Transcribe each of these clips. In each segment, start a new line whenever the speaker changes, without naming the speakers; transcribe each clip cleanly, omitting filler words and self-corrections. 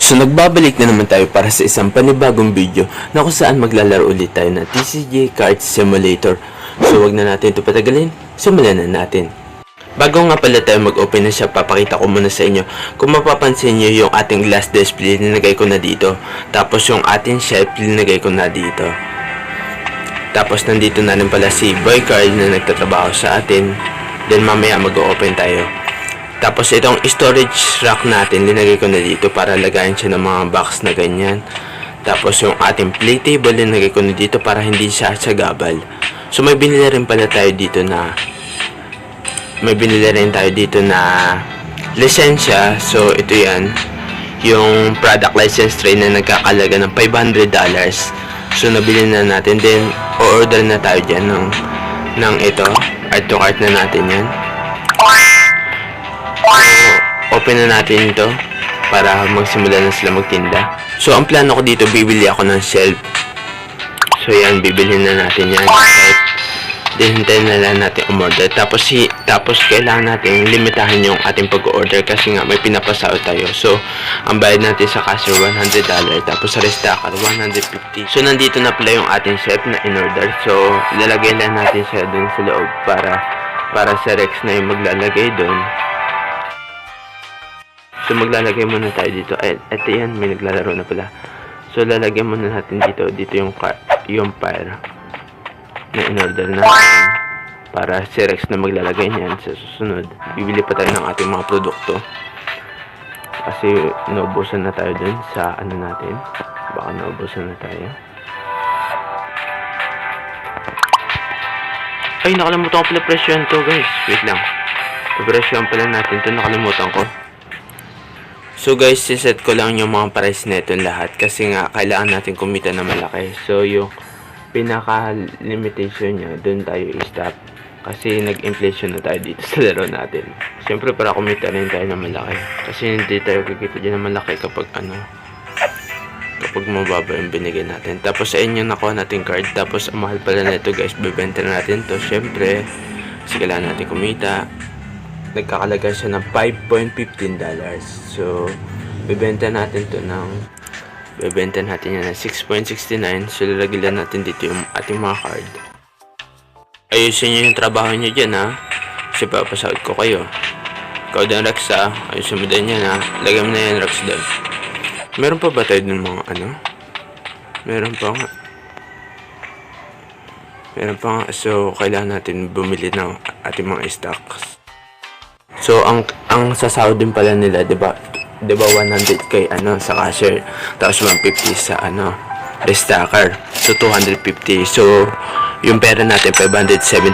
So nagbabalik na naman tayo para sa isang panibagong video na kung saan maglalaro ulit tayo ng TCG Kart Simulator. So wag na natin ito patagalin, simulan na natin. Bago nga pala tayo mag-open na siya, papakita ko muna sa inyo. Kung mapapansin nyo yung ating glass display, linagay ko na dito. Tapos yung ating shelf, linagay ko na dito. Tapos nandito na rin pala si Boy Carl na nagtatrabaho sa atin. Then mamaya mag-open tayo. Tapos itong storage rack natin, linagay ko na dito para lagayin siya ng mga box na ganyan. Tapos yung ating play table, linagay ko na dito para hindi siya sagabal. So may binili rin pala tayo dito na lisensya. So ito yan, yung product license tray na nagkakalaga ng $500. So nabili na natin, then o-order na tayo dyan ng ito, add to cart na natin yan. Open na natin ito para magsimula na sila magtinda. So ang plano ko dito, bibili ako ng shelf. So yan, bibilhin na natin yan. Kahit hintayin na lang natin umorder. Tapos kailangan natin limitahan yung ating pag-order kasi nga may pinapasao tayo. So ang bayad natin sa cashier $100, tapos sa restacker $150. So nandito na pala yung ating shelf na in-order. So lalagay lang natin siya dun sa loob para sa Rex na yung maglalagay dun. So maglalagay muna tayo dito. Eto yan, may naglalaro na pala. So lalagyan muna natin dito yung fire na in-order natin para si Rex na maglalagay niyan sa susunod. Bibili pa tayo ng ating mga produkto kasi naubusan na tayo dun sa ano natin. Baka naubusan na tayo. Ay, nakalimutan ko pala presyon to, guys. Wait lang. Presyon pala natin to, nakalimutan ko. So guys, siset ko lang yung mga price neto lahat kasi nga kailangan natin kumita na malaki. So yung pinaka-limitation niya, doon tayo i-stop kasi nag-inflation na tayo dito sa laro natin. Siyempre para kumita rin tayo na malaki kasi hindi tayo kikita dyan na malaki kapag mababa yung binigay natin. Tapos sa inyo nakuha natin card. Tapos ang mahal pala nito guys, bibenta na natin to siyempre kasi kailangan natin kumita. Nagkakalaga siya ng $5.15. So, bibenta natin yan ng 6.69. So, lalagyan natin dito yung ating mga card. Ayusin nyo yung trabaho nyo dyan, ha. Kasi papasahod ko kayo. Ikaw din, Rex, ha. Ayusin mo din yan, ha. Lagyan mo na yan, Rex, doon. Meron pa ba tayo dun mga Meron pa nga. So, kailangan natin bumili ng ating mga stocks. So ang sasahod din pala nila, 'di ba 100k sa cashier, tapos 150 sa restacker. So 250. So yung pera natin $517.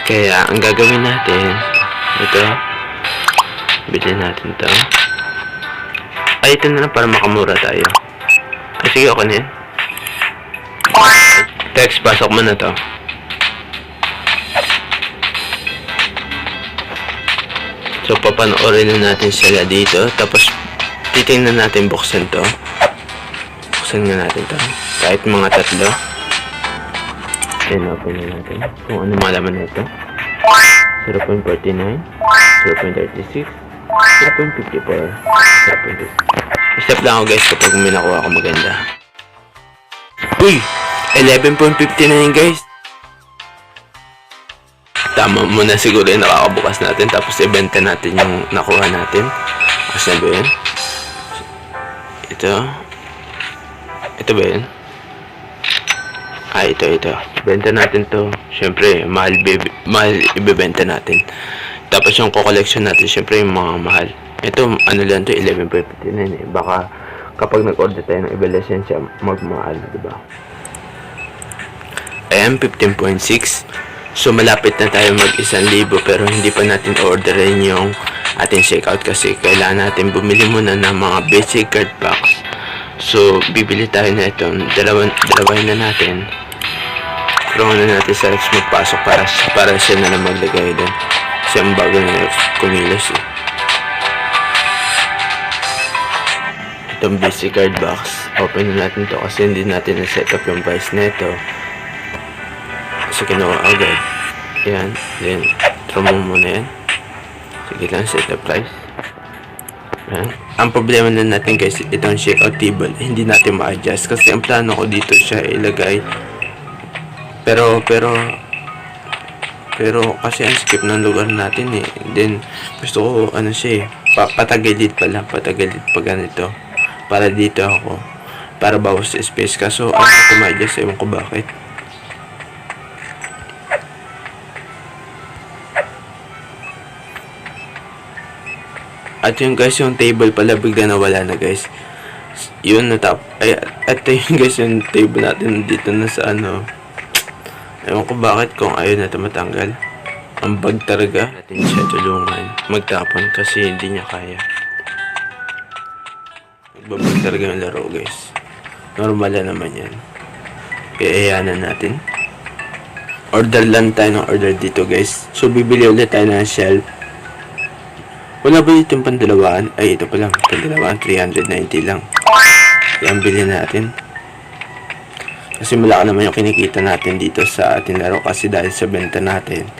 Kaya ang gagawin natin ito, bilhin natin 'to. Ay, ito na lang para makamura tayo. Ay, sige, okay na yan. Text, pasok mo na 'to. So, papanoorin na natin sila dito. Tapos, titingnan natin buksan to. Buksan nga natin to. Kahit mga tatlo. Then, open na natin. Kung ano malaman na ito. 0.49, 0.36, 0.54, 0.56. Stop lang ako guys kapag may nakuha ako maganda. Uy! 11.59 guys! Tama muna siguro yung nakakabukas natin. Tapos ibenta natin yung nakuha natin. Kasi ba yun? Ito ba yun? Ito. Benta natin to. Siyempre, mahal ibibenta natin. Tapos yung co-collection natin, siyempre yung mga mahal. Ito, lang to, 11.59 eh. Baka kapag nag-order tayo ng iba lisensya, magmahal, diba? Ayan, 15.6. So, malapit na tayo mag-1,000 pero hindi pa natin orderin yung ating checkout kasi kailangan natin bumili muna ng mga basic card packs. So, bibili tayo na ito. Dalawahin na natin. Pero na natin sa Rex magpasok para siya na lang maglagay doon. Kasi ang bago na Rex kumilos eh. Itong basic card box. Open na natin to kasi hindi natin na-set up yung price nito. So, kinuha agad. Yan. Then, throw mo muna yan. Sige lang, set the price. Yan. Ang problema na natin guys, itong checkout table, hindi natin ma-adjust kasi ang plano ko dito siya ilagay. Pero kasi ang skip ng lugar natin eh. Then gusto ko ano siya eh, patagilid pala, patagilid pa ganito. Para dito ako, para bawas sa space. Kaso ano ko ma-adjust, ewan ko bakit. At yung guys, yung table pala bigla nawala na guys. Yun ay, at yun guys, yung table natin dito na sa ano. Ewan ko bakit kung ayaw na matanggal. Ang bag talaga. Natin siya tulungan magtapon kasi hindi niya kaya. Nagbabag talaga yung laro guys. Normal na naman yan. Kaya ayanan natin. Order lang tayo ng order dito guys. So bibili ulit tayo ng shelf. Wala ba dito yung pandalawaan? Ay, ito pa lang. Pandalawaan, 390 lang. Yan, bilhin natin. Kasi malaki naman yung kinikita natin dito sa ating laro. Kasi dahil sa benta natin.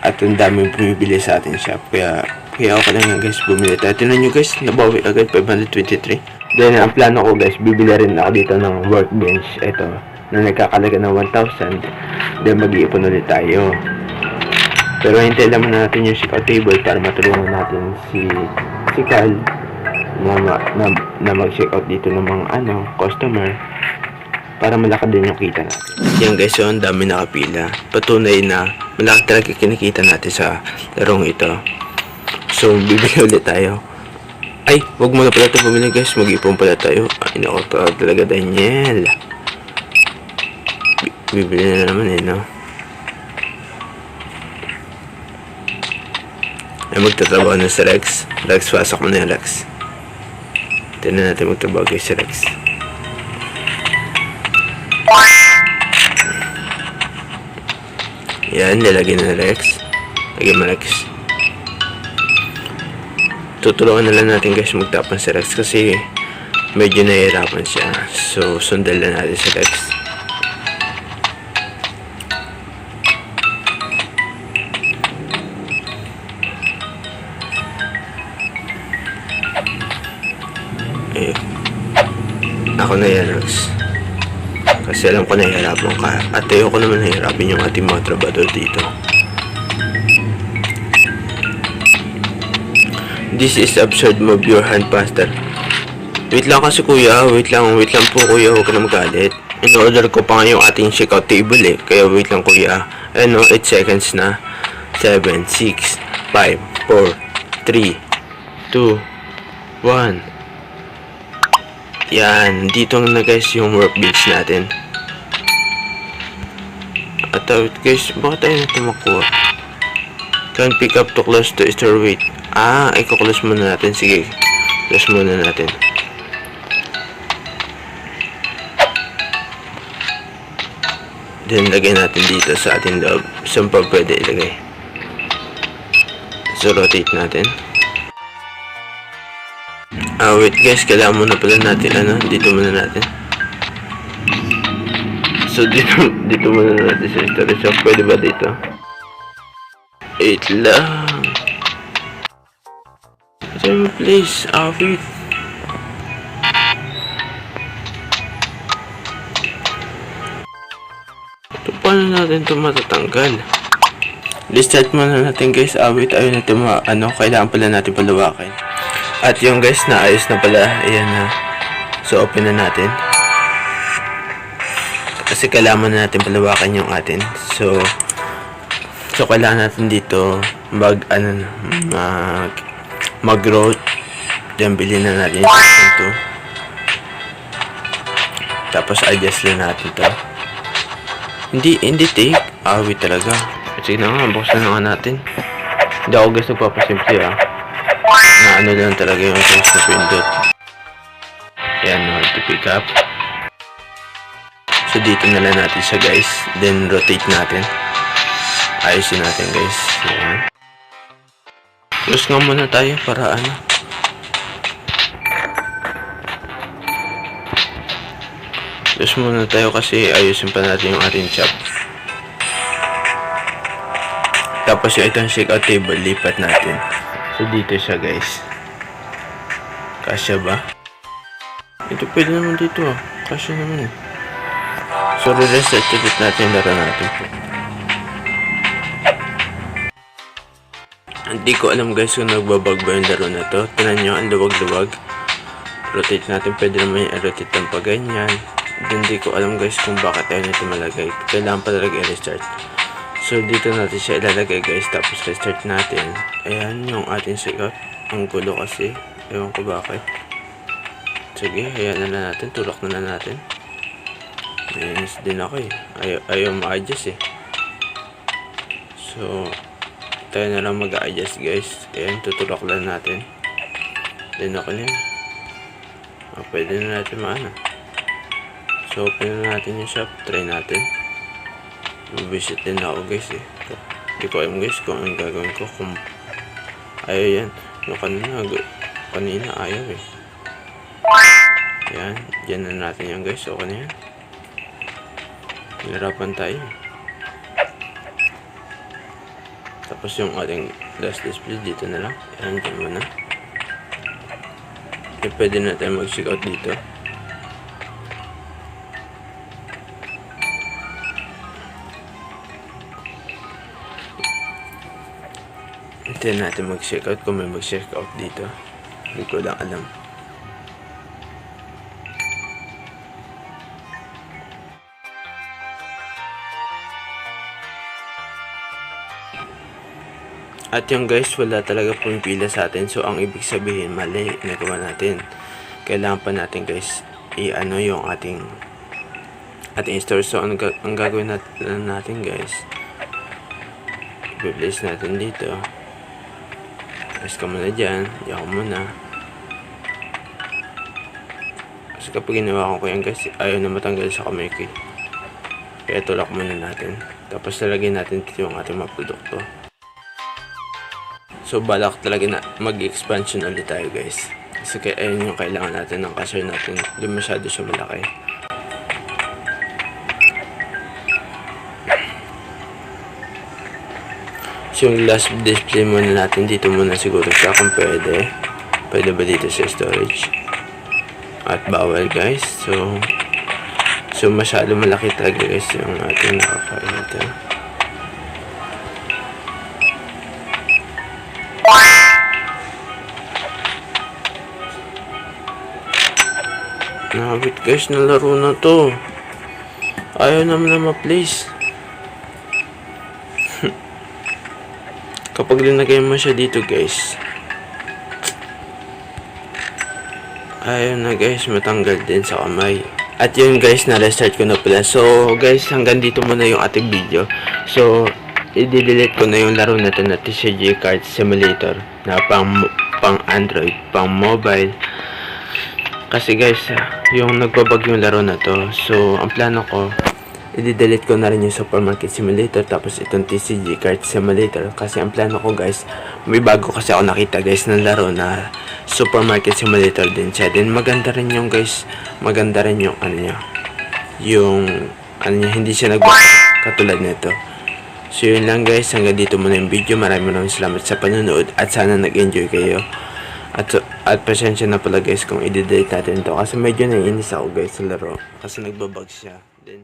At ang daming bumibili sa ating shop. Kaya ako lang yan guys, bumili tayo. Tinan nyo guys, nabawi agad, 523. Then, ang plano ko guys, bibili rin ako dito ng workbench. Ito, na nagkakalaga ng 1,000. Then, mag-iipon ulit tayo. Pero hintay naman natin yung checkout table para matulungan natin si Carl na mag-checkout dito ng mga customer para malaki din yung kita natin. Yan guys, so ang dami nakapila. Patunay na malaki talaga kinikita natin sa larong ito. So bibili ulit tayo. Ay, wag mo na pala ito bumili guys, mag-ipon pala tayo. Ay nako, talaga Daniel. Bibili na naman no. Ay magtatrabaho na si Rex. Rex, pasok mo na yung Rex. Tignan natin magtrabaho kay si Rex. Yan, nilagyan na Rex. Lagyan mo Rex. Tutulungan na lang natin guys magtapon si Rex kasi medyo nahihirapan siya. So, sundan lang natin si Rex. Ako na yan, Rex. Kasi alam ko nahihirapan ka. At ayoko naman nahihirapin yung ating mga trabador dito. This is absurd, move your hand faster. Wait lang kasi kuya. Wait lang po kuya. Huwag ka na magalit. In-order ko pa nga yung ating checkout table eh. Kaya wait lang kuya. Ano, 8 seconds na. 7, 6, 5, 4, 3, 2, 1. Yan, dito na guys yung workbench natin. At guys, bakit tayo natin makuha? Can pick up to close to store wait. I-close muna natin. Sige, close muna natin. Then, lagay natin dito sa ating loob. Saan pa pwede ilagay? So, rotate natin. Wait guys, kailangan muna pala natin, dito muna natin. So, dito muna natin sa storage shop. Pwede ba dito? 8 lang. Time please, wait. Ito, paano natin ito matatanggal? Restart muna natin guys. Wait, ayun natin kailangan pala natin palawakin. At yung guys, naayos na pala. Ayan na. So, open na natin. Kasi kailangan na natin palawakan yung atin. So kailangan natin dito mag-route. Then, bilhin na natin ito. Tapos, adjust lang natin ito. Hindi take. Wait talaga. Sige na nga, buksan na nga natin. Hindi ako guys nagpapasimple na lang talaga yung choice na pindot. Ayan, hard to pick up. So dito na lang natin siya guys. Then rotate natin. Ayusin natin guys. Ayan. Close nga muna tayo para Close muna tayo kasi ayusin pa natin yung ating chop. Tapos yung itong checkout table, lipat natin. So dito siya guys. Kasya ba? Ito pwede naman dito ah. Kasya naman eh. So, re-reset ulit natin yung laro natin po. Hindi ko alam guys kung nagbabag ba yung laro na to. Tinan nyo, ang luwag-luwag. Rotate natin, pwede naman yung rotate ng pa ganyan. Hindi ko alam guys kung bakit tayo nito malagay. Kailangan pa talaga i-restart. So, dito natin siya ilalagay guys. Tapos restart natin. Ayan yung ating sikat. Ang gulo kasi. Ewan ko bakit. Sige, ayan na natin. Tulak na natin. Nainis din ako eh. Ayaw ma-adjust eh. So, tayo na lang mag-a-adjust guys. Ayan, tutulak lang natin. Then ako na yan. Pwede na natin maana. So, open na natin yung shop. Try natin. Visit din ako guys eh. Hindi ko alam guys kung anong gagawin ko. Kung ayaw yan. Yung kanina ayaw eh. Ayan. Diyan na natin yan guys. Okay na yan. Hirapan tayo. Tapos yung ating last display dito na lang. Ayan, dyan muna. Pwede na tayo mag-check out dito. Hintayin natin mag-check out kung may mag-check out dito. Hindi ko lang alam. At yung guys, wala talaga pong pila sa atin. So, ang ibig sabihin, mali. Nagawa natin. Kailangan pa natin guys, i-ano yung ating store. So, ang gagawin natin guys, i-place natin dito. Press ka muna dyan. Iyak ko muna. Kasi kapag ginawa ko yan guys, ayaw na matanggal sa kamay ko. Kaya tulak muna natin. Tapos lalagyan natin dito yung ating mga produkto. So, balak talaga na mag-expansion ulit tayo guys. Kasi ayun yung kailangan natin ng cashier natin. Hindi masyado siya malaki. So, yung last display muna natin dito muna siguro siya kung pwede. Pwede ba dito sa storage? At bawal guys. So masyado malaki talaga guys yung ating nakakain ito. Nakabit guys na laro na to. Ayaw naman na ma-place. Kapag linagay mo siya dito guys, ayaw na guys, matanggal din sa kamay. At yun guys, na-restart ko na pala. So guys, hanggang dito muna yung ating video. So, i-delete ko na yung laro na to na TCG Card Simulator na pang Android, pang mobile. Kasi guys, yung nagbabag yung laro na to. So, ang plano ko, i-delete ko na rin yung Supermarket Simulator tapos itong TCG Card Simulator. Kasi ang plano ko guys, may bago kasi ako nakita guys ng laro na Supermarket Simulator din siya. Then maganda rin yung guys, maganda rin yung ano niya. Yung ano niya, hindi siya nagbago katulad nito. So yun lang guys, hanggang dito muna yung video. Maraming salamat sa panonood at sana nag-enjoy kayo. At pasensya na pala guys kung i-delete natin to kasi medyo naiinis ako guys sa laro kasi nagbabag siya. Then